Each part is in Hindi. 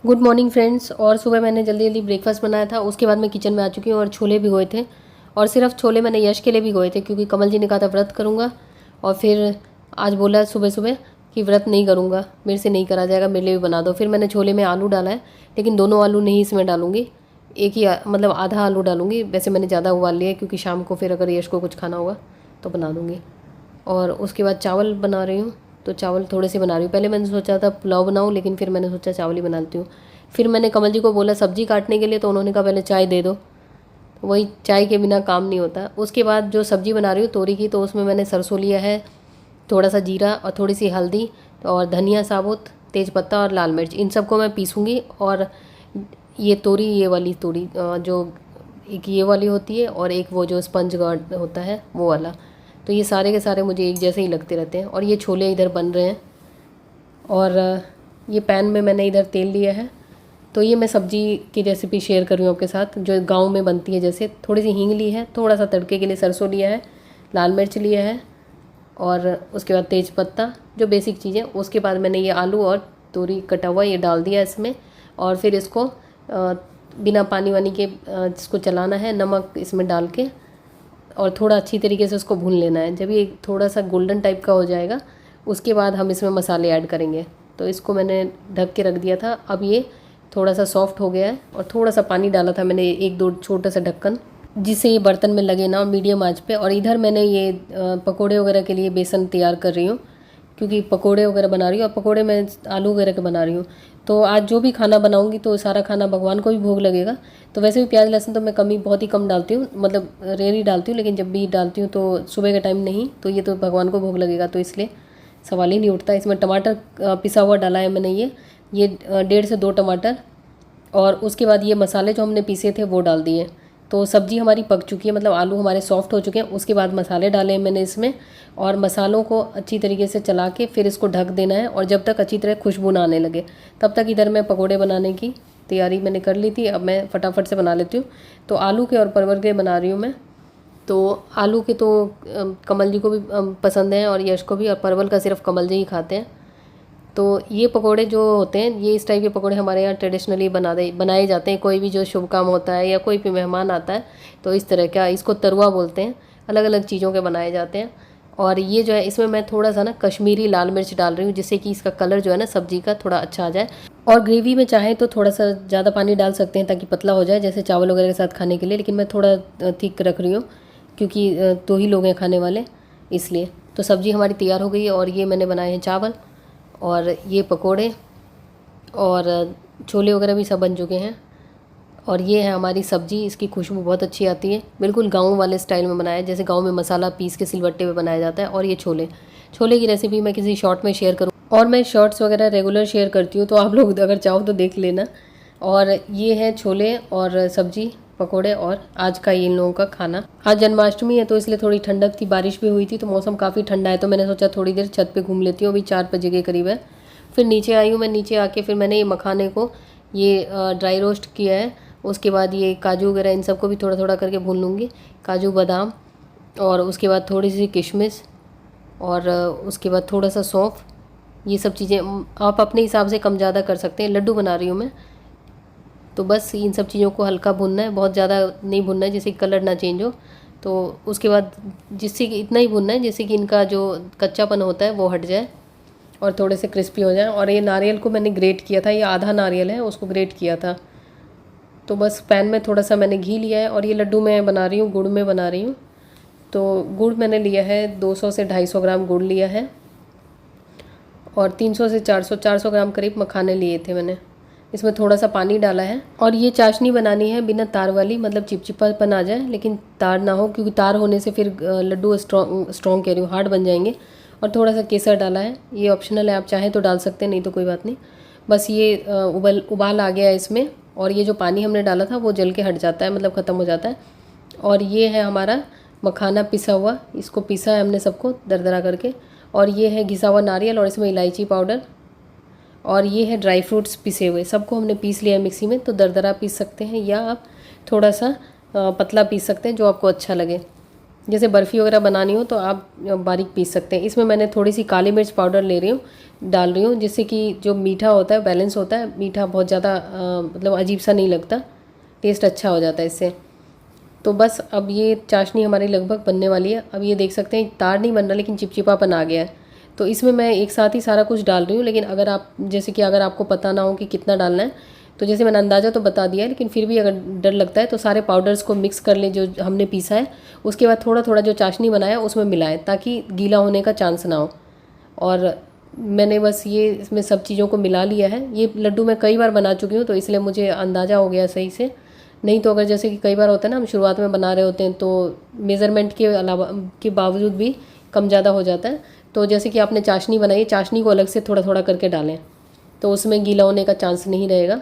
Good morning friends. और सुबह मैंने जल्दी जल्दी ब्रेकफास्ट बनाया था, उसके बाद मैं किचन में आ चुकी हूँ और छोले भिगोए थे। और सिर्फ छोले मैंने यश के लिए भिगोए थे क्योंकि कमल जी ने कहा था व्रत करूँगा, और फिर आज बोला सुबह सुबह कि व्रत नहीं करूँगा, मेरे से नहीं करा जाएगा, मेरे लिए भी बना दो। फिर मैंने छोले में आलू डाला है, लेकिन दोनों आलू नहीं इसमें डालूँगी, एक ही मतलब आधा आलू डालूँगी। वैसे मैंने ज़्यादा उबाल लिया है क्योंकि शाम को फिर अगर यश को कुछ खाना होगा तो बना दूँगी। और उसके बाद चावल बना रही हूँ, तो चावल थोड़े से बना रही हूँ। पहले मैंने सोचा था पुलाव बनाऊँ, लेकिन फिर मैंने सोचा चावल ही बना लेती हूँ। फिर मैंने कमल जी को बोला सब्ज़ी काटने के लिए, तो उन्होंने कहा पहले चाय दे दो। वही चाय के बिना काम नहीं होता। उसके बाद जो सब्ज़ी बना रही हूँ तोरी की, तो उसमें मैंने सरसों लिया है, थोड़ा सा जीरा और थोड़ी सी हल्दी और धनिया साबुत, तेज़पत्ता और लाल मिर्च, इन सबको मैं पीसूँगी। और ये तोरी, ये वाली तोरी जो एक ये वाली होती है और एक वो जो स्पंज गार्ड होता है वो वाला, तो ये सारे के सारे मुझे एक जैसे ही लगते रहते हैं। और ये छोले इधर बन रहे हैं, और ये पैन में मैंने इधर तेल लिया है। तो ये मैं सब्ज़ी की रेसिपी शेयर कर रही हूँ आपके साथ, जो गांव में बनती है। जैसे थोड़ी सी हींग ली है, थोड़ा सा तड़के के लिए सरसों लिया है, लाल मिर्च लिया है, और उसके बाद तेज पत्ता, जो बेसिक चीज़ें। उसके बाद मैंने ये आलू और तोरी कटा हुआ ये डाल दिया इसमें, और फिर इसको बिना पानी वानी के इसको चलाना है, नमक इसमें डाल के, और थोड़ा अच्छी तरीके से उसको भून लेना है। जब ये थोड़ा सा गोल्डन टाइप का हो जाएगा, उसके बाद हम इसमें मसाले ऐड करेंगे। तो इसको मैंने ढक के रख दिया था। अब ये थोड़ा सा सॉफ्ट हो गया है, और थोड़ा सा पानी डाला था मैंने, एक दो छोटा सा ढक्कन, जिससे ये बर्तन में लगे ना, मीडियम आंच पे। और इधर मैंने ये पकोड़े वगैरह के लिए बेसन तैयार कर रही हूँ, क्योंकि पकोड़े वगैरह बना रही हूँ, और पकोड़े मैं आलू वगैरह के बना रही हूँ। तो आज जो भी खाना बनाऊँगी तो सारा खाना भगवान को भी भोग लगेगा। तो वैसे भी प्याज लहसुन तो मैं कम ही, बहुत ही कम डालती हूँ, मतलब रेयर ही डालती हूँ, लेकिन जब भी डालती हूँ तो सुबह के टाइम नहीं, तो ये तो भगवान को भोग लगेगा, तो इसलिए सवाल ही नहीं उठता। इसमें टमाटर पिसा हुआ डाला है मैंने, ये 1.5 से 2 टमाटर। और उसके बाद ये मसाले जो हमने पीसे थे वो डाल दिए। तो सब्ज़ी हमारी पक चुकी है, मतलब आलू हमारे सॉफ्ट हो चुके हैं। उसके बाद मसाले डाले हैं मैंने इसमें, और मसालों को अच्छी तरीके से चला के फिर इसको ढक देना है। और जब तक अच्छी तरह खुशबू ना आने लगे, तब तक इधर मैं पकोड़े बनाने की तैयारी मैंने कर ली थी। अब मैं फटाफट से बना लेती हूँ। तो आलू के और परवल के बना रही हूँ मैं। तो आलू के तो कमल जी को भी पसंद है, और यश को भी, और परवल का सिर्फ कमल जी ही खाते हैं। तो ये पकोड़े जो होते हैं, ये इस टाइप के पकोड़े हमारे यहाँ ट्रेडिशनली बनाए जाते हैं। कोई भी जो शुभ काम होता है या कोई भी मेहमान आता है, तो इस तरह का, इसको तरुआ बोलते हैं, अलग अलग चीज़ों के बनाए जाते हैं। और ये जो है, इसमें मैं थोड़ा सा ना कश्मीरी लाल मिर्च डाल रही हूँ, जिससे कि इसका कलर जो है ना सब्ज़ी का थोड़ा अच्छा आ जाए। और ग्रेवी में चाहें तो थोड़ा सा ज़्यादा पानी डाल सकते हैं ताकि पतला हो जाए, जैसे चावल वगैरह के साथ खाने के लिए। लेकिन मैं थोड़ा थिक रख रही हूँ क्योंकि 2 ही लोग हैं खाने वाले, इसलिए। तो सब्ज़ी हमारी तैयार हो गई है, और ये मैंने बनाए हैं चावल, और ये पकोड़े और छोले वगैरह भी सब बन चुके हैं। और ये है हमारी सब्ज़ी, इसकी खुशबू बहुत अच्छी आती है, बिल्कुल गाँव वाले स्टाइल में बनाया है, जैसे गाँव में मसाला पीस के सिलबट्टे पे बनाया जाता है। और ये छोले की रेसिपी मैं किसी शॉर्ट में शेयर करूँ, और मैं शॉर्ट्स वगैरह रेगुलर शेयर करती हूँ, तो आप लोग अगर चाहो तो देख लेना। और ये है छोले और सब्ज़ी, पकोड़े, और आज का इन लोगों का खाना। आज जन्माष्टमी है, तो इसलिए थोड़ी ठंडक थी, बारिश भी हुई थी, तो मौसम काफ़ी ठंडा है। तो मैंने सोचा थोड़ी देर छत पे घूम लेती हूँ, अभी 4 बजे के करीब है। फिर नीचे आई हूँ मैं, नीचे आके फिर मैंने ये मखाने को ये ड्राई रोस्ट किया है। उसके बाद ये काजू वगैरह इन सबको भी थोड़ा थोड़ा करके भून लूँगी, काजू बादाम, और उसके बाद थोड़ी सी किशमिश, और उसके बाद थोड़ा सा सौंफ। ये सब चीज़ें आप अपने हिसाब से कम ज़्यादा कर सकते हैं। लड्डू बना रही हूँ मैं, तो बस इन सब चीज़ों को हल्का भुनना है, बहुत ज़्यादा नहीं भुनना है जिससे कलर ना चेंज हो। तो उसके बाद जिससे कि इतना ही भुनना है जिससे कि इनका जो कच्चापन होता है वो हट जाए और थोड़े से क्रिस्पी हो जाए। और ये नारियल को मैंने ग्रेट किया था, ये आधा नारियल है, उसको ग्रेट किया था। तो बस पैन में थोड़ा सा मैंने घी लिया है, और ये लड्डू मैं बना रही हूँ, गुड़ में बना रही हूँ। तो गुड़ मैंने लिया है 200 से 250 ग्राम गुड़ लिया है, और 300 से 400 ग्राम करीब मखाने लिए थे मैंने। इसमें थोड़ा सा पानी डाला है, और ये चाशनी बनानी है बिना तार वाली, मतलब चिपचिपापन आ जाए लेकिन तार ना हो, क्योंकि तार होने से फिर लड्डू स्ट्रॉन्ग कह रही हूँ, हार्ड बन जाएंगे। और थोड़ा सा केसर डाला है, ये ऑप्शनल है, आप चाहें तो डाल सकते हैं, नहीं तो कोई बात नहीं। बस ये उबाल आ गया इसमें, और ये जो पानी हमने डाला था वो जल के हट जाता है, मतलब ख़त्म हो जाता है। और ये है हमारा मखाना पिसा हुआ, इसको पीसा है हमने सबको दरदरा करके। और ये है घिसा हुआ नारियल, और इसमें इलायची पाउडर, और ये है ड्राई फ्रूट्स पिसे हुए, सबको हमने पीस लिया है मिक्सी में। तो दरदरा पीस सकते हैं, या आप थोड़ा सा पतला पीस सकते हैं, जो आपको अच्छा लगे। जैसे बर्फ़ी वगैरह बनानी हो तो आप बारीक पीस सकते हैं। इसमें मैंने थोड़ी सी काली मिर्च पाउडर ले रही हूँ, डाल रही हूँ, जिससे कि जो मीठा होता है बैलेंस होता है। मीठा बहुत ज़्यादा मतलब अजीब सा नहीं लगता, टेस्ट अच्छा हो जाता है इससे। तो बस अब ये चाशनी हमारी लगभग बनने वाली है। अब ये देख सकते हैं तार नहीं बन रहा लेकिन चिपचिपापन आ गया है। तो इसमें मैं एक साथ ही सारा कुछ डाल रही हूँ, लेकिन अगर आप जैसे कि अगर आपको पता ना हो कि कितना डालना है, तो जैसे मैंने अंदाज़ा तो बता दिया है, लेकिन फिर भी अगर डर लगता है तो सारे पाउडर्स को मिक्स कर लें जो हमने पीसा है। उसके बाद थोड़ा थोड़ा जो चाशनी बनाया उसमें मिलाएं ताकि गीला होने का चांस ना हो। और मैंने बस ये इसमें सब चीज़ों को मिला लिया है। ये लड्डू मैं कई बार बना चुकी हूँ तो इसलिए मुझे अंदाज़ा हो गया सही से। नहीं तो अगर जैसे कि कई बार होता है ना, हम शुरुआत में बना रहे होते हैं तो मेज़रमेंट के अलावा के बावजूद भी कम ज़्यादा हो जाता है। तो जैसे कि आपने चाशनी बनाई, चाशनी को अलग से थोड़ा थोड़ा करके डालें तो उसमें गीला होने का चांस नहीं रहेगा।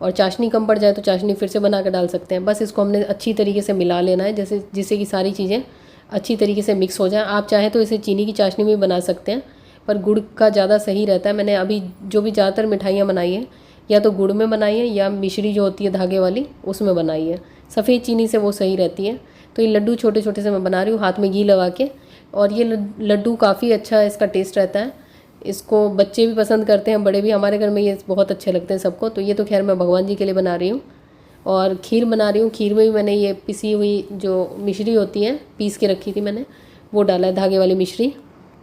और चाशनी कम पड़ जाए तो चाशनी फिर से बना कर डाल सकते हैं। बस इसको हमने अच्छी तरीके से मिला लेना है, जैसे जिससे कि सारी चीज़ें अच्छी तरीके से मिक्स हो जाए। आप चाहें तो इसे चीनी की चाशनी में बना सकते हैं, पर गुड़ का ज़्यादा सही रहता है। मैंने अभी जो भी ज़्यादातर मिठाइयाँ बनाई हैं या तो गुड़ में बनाई है या मिश्री जो होती है धागे वाली उसमें बनाई है। सफ़ेद चीनी से वो सही रहती है। तो ये लड्डू छोटे छोटे से मैं बना रही हूँ हाथ में घी लगा के। और ये लड्डू काफ़ी अच्छा इसका टेस्ट रहता है। इसको बच्चे भी पसंद करते हैं, बड़े भी। हमारे घर में ये बहुत अच्छे लगते हैं सबको। तो ये तो खैर मैं भगवान जी के लिए बना रही हूँ। और खीर बना रही हूँ। खीर में भी मैंने ये पिसी हुई जो मिश्री होती है, पीस के रखी थी मैंने, वो डाला है, धागे वाली मिश्री।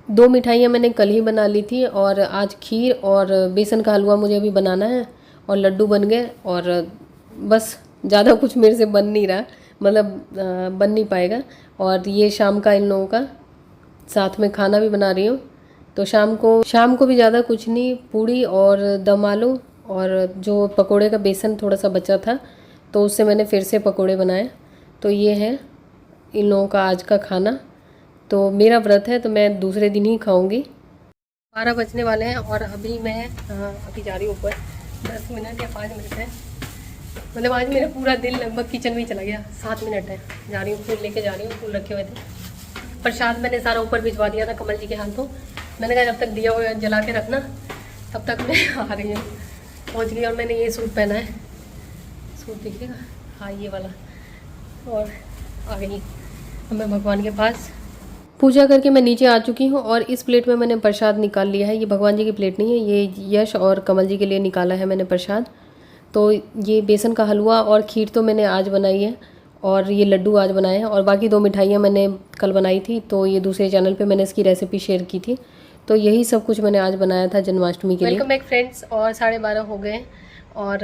2 मिठाइयाँ मैंने कल ही बना ली थी और आज खीर और बेसन का हलवा मुझे अभी बनाना है और लड्डू बन गए। और बस ज़्यादा कुछ मेरे से बन नहीं रहा, मतलब बन नहीं पाएगा। और ये शाम का इन लोगों का साथ में खाना भी बना रही हूँ। तो शाम को भी ज़्यादा कुछ नहीं, पूड़ी और दम आलू और जो पकोड़े का बेसन थोड़ा सा बचा था तो उससे मैंने फिर से पकोड़े बनाए। तो ये है इन लोगों का आज का खाना। तो मेरा व्रत है तो मैं दूसरे दिन ही खाऊंगी। 12 बजने वाले हैं और अभी मैं अभी जा रही हूँ ऊपर। 10 मिनट या 5 मिनट है, मतलब आज मेरा पूरा दिन लगभग किचन में ही चला गया। 7 मिनट है, जा रही हूँ, फूल लेके जा रही हूँ। फूल रखे हुए थे, प्रसाद मैंने सारा ऊपर भिजवा दिया था कमल जी के हाथों। मैंने कहा जब तक दिया हुआ जला के रखना, तब तक मैं आ रही हूँ। पहुँच गई और मैंने ये सूट पहना है, सूट देखिएगा, हाँ ये वाला। और आ गई अब मैं भगवान के पास। पूजा करके मैं नीचे आ चुकी हूँ और इस प्लेट में मैंने प्रसाद निकाल लिया है। ये भगवान जी की प्लेट नहीं है, ये यश और कमल जी के लिए निकाला है मैंने प्रसाद। तो ये बेसन का हलवा और खीर तो मैंने आज बनाई है और ये लड्डू आज बनाए हैं। और बाकी 2 मिठाइयाँ मैंने कल बनाई थी, तो ये दूसरे चैनल पे मैंने इसकी रेसिपी शेयर की थी। तो यही सब कुछ मैंने आज बनाया था जन्माष्टमी के लिए। Welcome back friends. और 12:30 हो गए और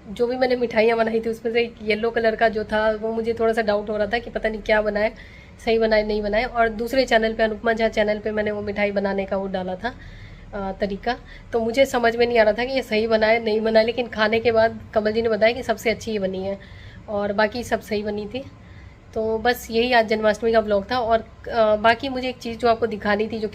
जो भी मैंने मिठाइयाँ बनाई थी उसमें से येलो कलर का जो था वो मुझे थोड़ा सा डाउट हो रहा था कि पता नहीं क्या बनाए, सही बनाए नहीं बनाए। और दूसरे चैनल पे, अनुपमा झा चैनल पे, मैंने वो मिठाई बनाने का वो डाला था तरीका। तो मुझे समझ में नहीं आ रहा था कि ये सही बनाए नहीं बनाए, लेकिन खाने के बाद कमल जी ने बताया कि सबसे अच्छी ये बनी है और बाकी सब सही बनी थी। तो बस यही आज जन्माष्टमी का ब्लॉग था। और बाकी मुझे एक चीज़ जो आपको दिखानी थी, जो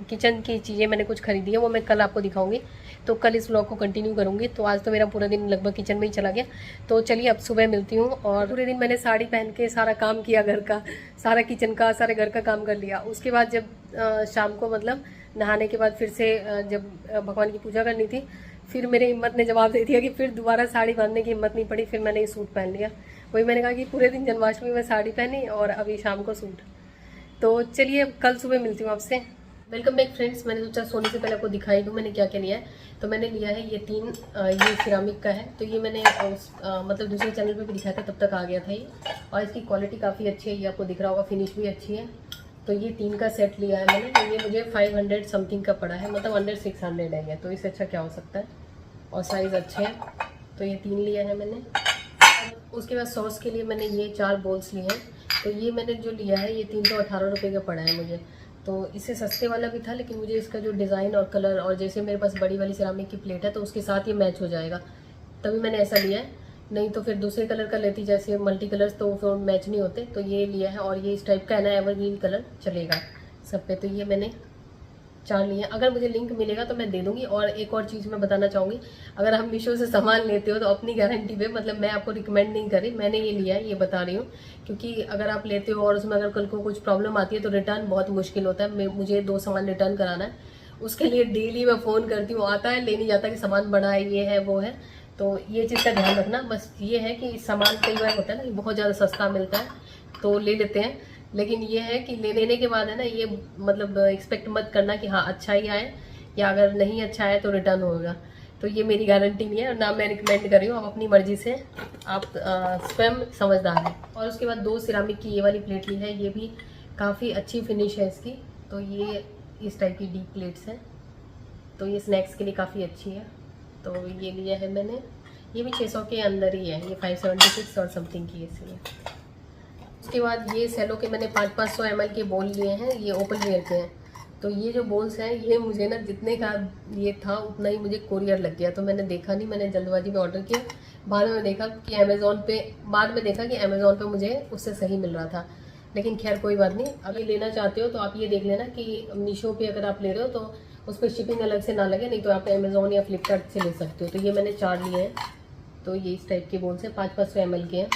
किचन की चीज़ें मैंने कुछ खरीदी है, वो मैं कल आपको दिखाऊंगी। तो कल इस ब्लॉग को कंटिन्यू करूँगी। तो आज तो मेरा पूरा दिन लगभग किचन में ही चला गया। तो चलिए अब सुबह मिलती हूँ। और पूरे दिन मैंने साड़ी पहन के सारा काम किया, घर का सारा, किचन का, सारे घर का काम कर लिया। उसके बाद जब शाम को, मतलब नहाने के बाद फिर से जब भगवान की पूजा करनी थी, फिर मेरे हिम्मत ने जवाब दे दिया कि फिर दोबारा साड़ी बांधने की हिम्मत नहीं पड़ी। फिर मैंने ये सूट पहन लिया। वही मैंने कहा कि पूरे दिन जन्माष्टमी में साड़ी पहनी और अभी शाम को सूट। तो चलिए कल सुबह मिलती हूँ आपसे। Welcome back friends. मैंने सोचा सोने से पहले आपको दिखाई दूँ मैंने क्या क्या लिया है। तो मैंने लिया है ये 3, ये सिरामिक का है। तो ये मैंने मतलब दूसरे चैनल पे भी दिखाया था, तब तक आ गया था ये। और इसकी क्वालिटी काफ़ी अच्छी है, ये आपको दिख रहा होगा, फिनिश भी अच्छी है। तो ये 3 का सेट लिया है मैंने। तो ये मुझे 500 समथिंग का पड़ा है, मतलब अंडर 600 है ये। तो इससे अच्छा क्या हो सकता है, और साइज़ अच्छे हैं। तो ये 3 लिया है मैंने। उसके बाद सॉस के लिए मैंने ये 4 बॉल्स लिए हैं। तो ये मैंने जो लिया है ये 318 रुपये का पड़ा है मुझे। तो इससे सस्ते वाला भी था, लेकिन मुझे इसका जो डिज़ाइन और कलर, और जैसे मेरे पास बड़ी वाली सिरामिक की प्लेट है तो उसके साथ ये मैच हो जाएगा, तभी मैंने ऐसा लिया है। नहीं तो फिर दूसरे कलर का लेती, जैसे मल्टी कलर्स, तो फिर मैच नहीं होते। तो ये लिया है और ये इस टाइप का है ना, एवरग्रीन कलर चलेगा सब पे। तो ये मैंने 4 लिए। अगर मुझे लिंक मिलेगा तो मैं दे दूंगी। और एक और चीज़ मैं बताना चाहूँगी, अगर हम मीशो से सामान लेते हो तो अपनी गारंटी पे, मतलब मैं आपको रिकमेंड नहीं करी, मैंने ये लिया है, ये बता रही हूँ। क्योंकि अगर आप लेते हो और उसमें अगर कल को कुछ प्रॉब्लम आती है तो रिटर्न बहुत मुश्किल होता है। मुझे 2 सामान रिटर्न कराना है, उसके लिए डेली मैं फ़ोन करती हूँ, आता है, ले नहीं जाता कि सामान बड़ा है, ये है वो है। तो ये चीज़ का ध्यान रखना। बस ये है कि सामान कई बार होता है ना कि बहुत ज़्यादा सस्ता मिलता है तो ले लेते हैं, लेकिन ये है कि लेने के बाद है ना, ये मतलब एक्सपेक्ट मत करना कि हाँ अच्छा ही आए, या अगर नहीं अच्छा आए तो रिटर्न होगा। तो ये मेरी गारंटी नहीं है और ना मैं रिकमेंड कर रही हूँ, आप अपनी मर्जी से, आप स्वयं समझदार हैं। और उसके बाद 2 सिरामिक की ये वाली प्लेट ली है, ये भी काफ़ी अच्छी फिनिश है इसकी। तो ये इस टाइप की डीप प्लेट्स हैं, तो ये स्नैक्स के लिए काफ़ी अच्छी है। तो ये लिया है मैंने, ये भी 600 के अंदर ही है, ये 576 और समथिंग की है इसलिए। उसके बाद ये सेलो के मैंने 500 ml के बोल लिए हैं, ये ओपन वेयर के हैं। तो ये जो बोल्स हैं ये मुझे ना जितने का ये था उतना ही मुझे कोरियर लग गया, तो मैंने देखा नहीं, मैंने जल्दबाजी में ऑर्डर किया। बाद में देखा कि अमेज़ॉन पे मुझे उससे सही मिल रहा था। लेकिन खैर कोई बात नहीं, अगर लेना चाहते हो तो आप ये देख लेना कि मीशो पे अगर आप ले रहे हो तो उस पर शिपिंग अलग से ना लगे, नहीं तो आप अमेज़ॉन या फ्लिपकार्ट से ले सकते हो। तो ये मैंने 4 लिए हैं, तो ये इस टाइप के बोल्स हैं, 500 ml के हैं।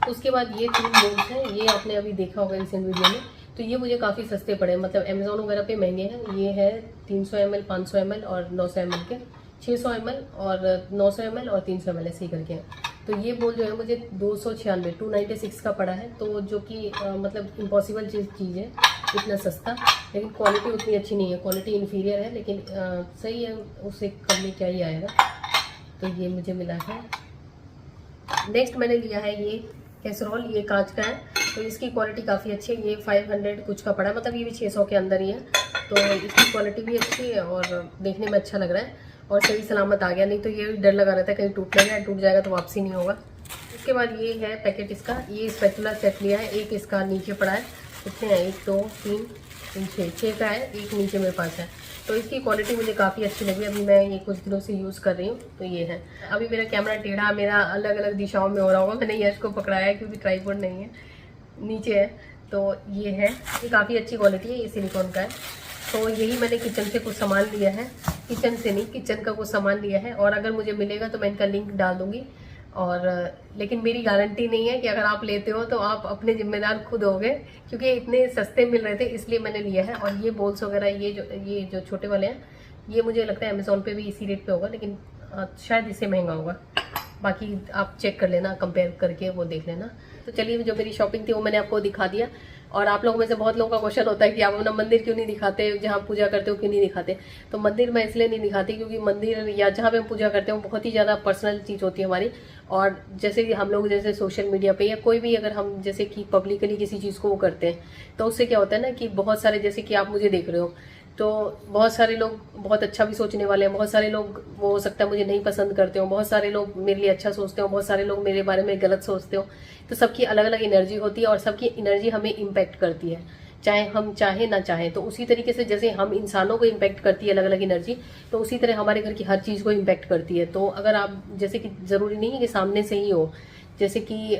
उसके बाद ये 3 बोल्स हैं, ये आपने अभी देखा होगा रिसेंट वीडियो में। तो ये मुझे काफ़ी सस्ते पड़े, मतलब अमेज़ॉन वगैरह पे महंगे हैं। ये है 300 ml, 500 ml और 900 ml के, 600 ml और 900 ml और 300 ml ऐसे ही करके हैं। तो ये बोल जो है मुझे 296 का पड़ा है, तो जो कि मतलब इम्पॉसिबल चीज़ है इतना सस्ता। लेकिन क्वालिटी उतनी अच्छी नहीं है, क्वालिटी इन्फीरियर है, लेकिन सही है, उससे कम में क्या ही आएगा। तो ये मुझे मिला है। नेक्स्ट मैंने लिया है ये कैसरोल, ये कांच का है, तो इसकी क्वालिटी काफ़ी अच्छी है। ये 500 कुछ का पड़ा है, मतलब ये भी 600 के अंदर ही है। तो इसकी क्वालिटी भी अच्छी है और देखने में अच्छा लग रहा है और सही सलामत आ गया, नहीं तो ये डर लगा रहता है कहीं टूट जाएगा तो वापसी नहीं होगा। उसके बाद ये है पैकेट इसका, ये स्पैचुला सेट लिया है, एक इसका नीचे पड़ा है। कितने हैं, 1 2 3 6 का है, एक नीचे मेरे पास है। तो इसकी क्वालिटी मुझे काफ़ी अच्छी लगी, अभी मैं ये कुछ दिनों से यूज़ कर रही हूँ। तो ये है, अभी मेरा कैमरा टेढ़ा मेरा अलग अलग दिशाओं में हो रहा होगा, मैंने यश को पकड़ाया है क्योंकि ट्राइपॉड नहीं है, नीचे है। तो ये है, ये काफ़ी अच्छी क्वालिटी है, ये सिलिकॉन का है। तो यही मैंने किचन से कुछ सामान लिया है, किचन से नहीं, किचन का कुछ सामान लिया है। और अगर मुझे मिलेगा तो मैं इनका लिंक डाल दूँगी। और लेकिन मेरी गारंटी नहीं है कि अगर आप लेते हो तो आप अपने जिम्मेदार खुद होगे, क्योंकि इतने सस्ते मिल रहे थे इसलिए मैंने लिया है। और ये बोल्स वगैरह ये जो छोटे वाले हैं, ये मुझे लगता है अमेज़ॉन पे भी इसी रेट पे होगा, लेकिन शायद इससे महंगा होगा। बाकी आप चेक कर लेना, कंपेयर करके वो देख लेना। तो चलिए, जो मेरी शॉपिंग थी वो मैंने आपको दिखा दिया। और आप लोगों में से बहुत लोगों का क्वेश्चन होता है कि आप अपना मंदिर क्यों नहीं दिखाते, जहाँ पूजा करते हो क्यों नहीं दिखाते। तो मंदिर मैं इसलिए नहीं दिखाती क्योंकि मंदिर या जहाँ पे हम पूजा करते हैं बहुत ही ज़्यादा पर्सनल चीज़ होती है हमारी। और जैसे कि हम लोग जैसे सोशल मीडिया पे या कोई भी अगर हम जैसे कि पब्लिकली किसी चीज़ को वो करते हैं, तो उससे क्या होता है ना कि बहुत सारे, जैसे कि आप मुझे देख रहे हो, तो बहुत सारे लोग बहुत अच्छा भी सोचने वाले हैं, बहुत सारे लोग वो हो सकता है मुझे नहीं पसंद करते हो, बहुत सारे लोग मेरे लिए अच्छा सोचते हो, बहुत सारे लोग मेरे बारे में गलत सोचते हो। तो सबकी अलग अलग एनर्जी होती है और सबकी एनर्जी हमें इम्पैक्ट करती है, चाहे हम चाहे ना चाहें। तो उसी तरीके से जैसे हम इंसानों को इम्पैक्ट करती है अलग अलग एनर्जी, तो उसी तरह हमारे घर की हर चीज़ को इम्पैक्ट करती है। तो अगर आप जैसे कि ज़रूरी नहीं है कि सामने से ही हो, जैसे कि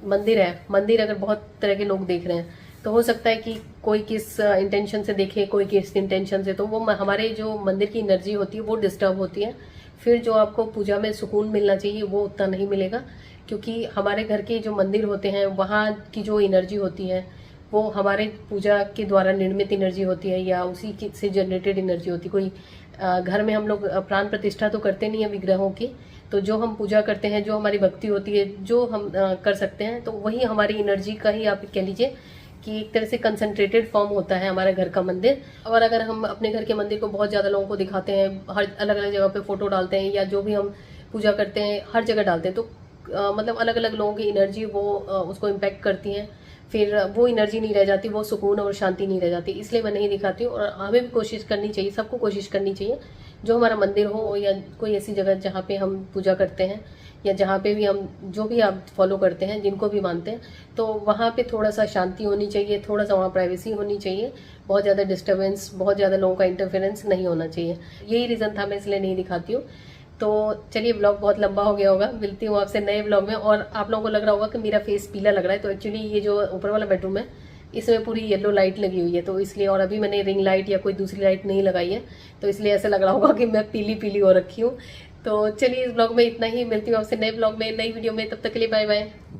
मंदिर है, मंदिर अगर बहुत तरह के लोग देख रहे हैं तो हो सकता है कि कोई किस इंटेंशन से देखे, कोई किस इंटेंशन से, तो वो हमारे जो मंदिर की एनर्जी होती है वो डिस्टर्ब होती है। फिर जो आपको पूजा में सुकून मिलना चाहिए वो उतना नहीं मिलेगा, क्योंकि हमारे घर के जो मंदिर होते हैं वहाँ की जो एनर्जी होती है वो हमारे पूजा के द्वारा निर्मित एनर्जी होती है या उसी से जनरेटेड एनर्जी होती है। कोई घर में हम लोग प्राण प्रतिष्ठा तो करते नहीं है विग्रहों की, तो जो हम पूजा करते हैं, जो हमारी भक्ति होती है, जो हम कर सकते हैं, तो वही हमारी एनर्जी का ही आप कह लीजिए कि एक तरह से कंसंट्रेटेड फॉर्म होता है हमारे घर का मंदिर। और अगर हम अपने घर के मंदिर को बहुत ज़्यादा लोगों को दिखाते हैं, हर अलग अलग जगह पे फोटो डालते हैं, या जो भी हम पूजा करते हैं हर जगह डालते हैं, तो मतलब अलग अलग लोगों की एनर्जी वो उसको इम्पैक्ट करती हैं। फिर वो एनर्जी नहीं रह जाती, वो सुकून और शांति नहीं रह जाती, इसलिए मैं नहीं दिखाती हूँ। और हमें भी कोशिश करनी चाहिए, सबको कोशिश करनी चाहिए, जो हमारा मंदिर हो या कोई ऐसी जगह जहाँ पे हम पूजा करते हैं या जहाँ पे भी हम जो भी आप फॉलो करते हैं, जिनको भी मानते हैं, तो वहाँ पे थोड़ा सा शांति होनी चाहिए, थोड़ा सा वहाँ प्राइवेसी होनी चाहिए, बहुत ज़्यादा डिस्टर्बेंस, बहुत ज़्यादा लोगों का इंटरफेरेंस नहीं होना चाहिए। यही रीज़न था, मैं इसलिए नहीं दिखाती हूँ। तो चलिए, ब्लॉग बहुत लंबा हो गया होगा, मिलती हूँ आपसे नए ब्लॉग में। और आप लोगों को लग रहा होगा कि मेरा फेस पीला लग रहा है, तो एक्चुअली ये जो ऊपर वाला बेडरूम है इसमें पूरी येलो लाइट लगी हुई है, तो इसलिए। और अभी मैंने रिंग लाइट या कोई दूसरी लाइट नहीं लगाई है, तो इसलिए ऐसा लग रहा होगा कि मैं पीली पीली हो रखी हूँ। तो चलिए, इस ब्लॉग में इतना ही, मिलती हूँ आपसे नए ब्लॉग में, नई वीडियो में, तब तक के लिए बाय बाय।